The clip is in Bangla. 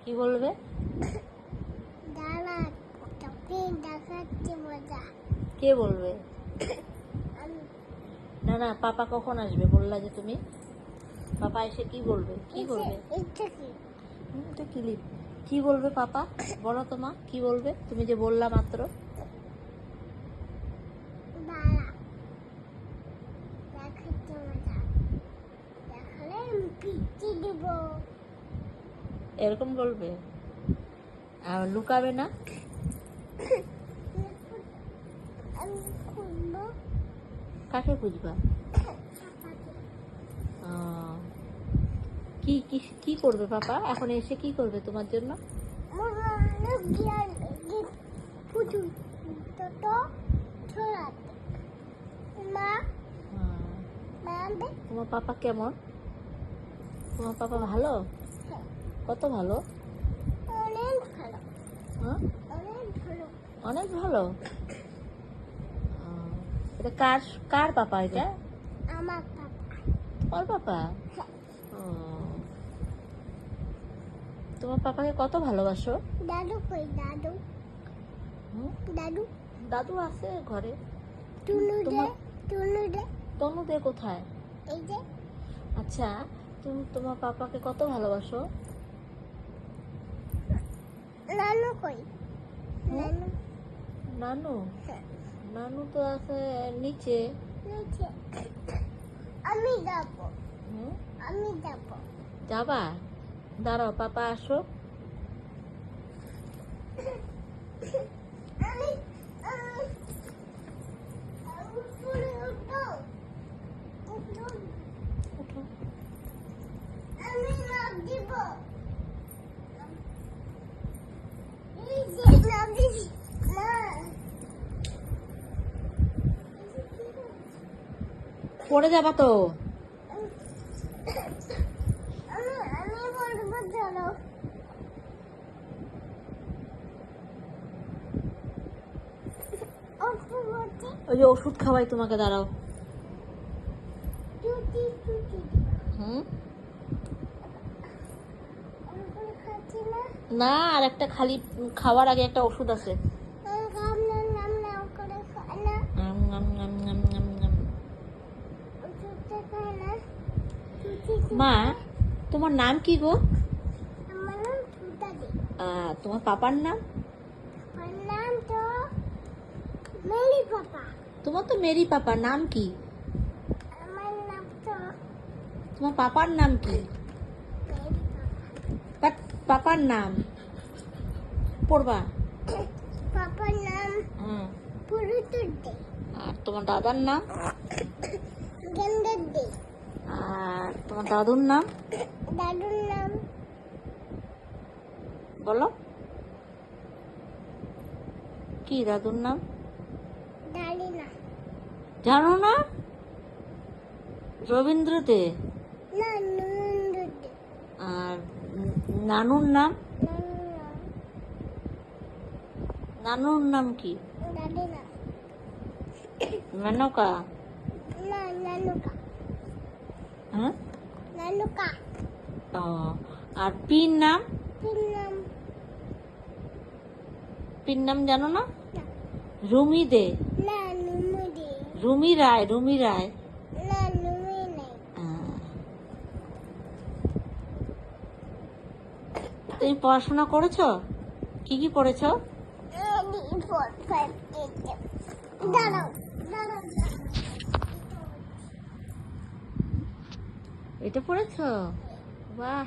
কি বলবে? দাঁড়া, তোকে দেখাচ্ছি মজা। কে বলবে? আমি না না, পাপা কখন আসবে বললা যে তুমি? পাপা এসে কি বলবে? কি বলবে? এটা কি? এটা ক্লিপ। কি বলবে পাপা? বলো তো মা, কি বলবে? তুমি যে বললা মাত্র। দাঁড়া, দেখাচ্ছি মজা। দেখালে আমি পিচ্ছি দিব। এরকম বলবে? আর লুকাবে না? আমি খুলবো কাকে খুঁজবা? পাপাকে। কি কি কি করবে পাপা? এখন এসে কি করবে তোমার জন্য? মনে জ্ঞান পুজো তো ছড়াতে। মা আহ, মানবে? তোমার পাপা কেমন? তোমার পাপা ভালো? কত ভালো? অনেক ভালো, হ্যাঁ, অনেক ভালো। অনেক ভালো। এটা কার কার পাপা? এটা আমার পাপা। তোমার পাপা? ও, তোমার পাপাকে কত ভালোবাসো? দাদু কই? দাদু হুম? দাদু দাদু আছে ঘরে। টুনু দে, তোমার টুনু দে। তনুদে কোথায়? এই যে আচ্ছা, তুমি তোমার পাপাকে কত ভালোবাসো? নানু কই? হুম? নানু নানু? নানু তো আছে নিচে। নিচে। আমি যাবো, হুম? আমি যাবো। যাবা? দাঁড়াও, পাপা আসো। আমি আমি আমি উপরে উঠো, উঠো। উঠো। আমি লাফ দিব। এই যে লাফ দিবি। না, পড়ে যাবা তো। আমি আমি বলবো চলো। অপু বলছে ওই যে ওষুধ খাওয়াই তোমাকে, দাঁড়াও। টুটি টুটি। হুম? আমি করে খাচ্ছি না। না, আর একটা খালি খাওয়ার আগে একটা ওষুধ আছে। আমি খাবো না, নাম করে খাই না। আম, আম, আম, আম, আম, আম। ওষুধটা খাই না। টুটি মা, তোমার নাম কি গো? আমার নাম টুটাদি। তোমার পাপার নাম? আমার নাম তো মেরি পাপা। তোমার তো মেরি পাপা, নাম কি? আমার নাম তো তোমার পাপার নাম কি? মেরি পাপা। পাপার নাম পড়বা। পাপার নাম হুম। পুরুতুদ্দি। আর তোমার দাদার নাম? গেন্দাদ্দি। আর তোমার দাদুর নাম? দাদুর নাম বলো, কি দাদুর নাম? ডালিনা। জানো না? রবীন্দ্র দে। না, নন্দুদ্দি। আর নানুর নাম? নানুর নাম কি? ডালিনা। মেনকা? না, নানুকা। হ্যাঁ? নানুকা। ও, আর পিন নাম? তিন নাম পিন নাম জানো না? না। রুমি দে। না, নুমুদি। রুমি রায়, রুমি রায়। না, নুমি নেই। তুমি পড়াশোনা করেছো? কি কি পড়েছো? দাঁড়াও, দাঁড়াও। এটা পড়েছো? বাহ।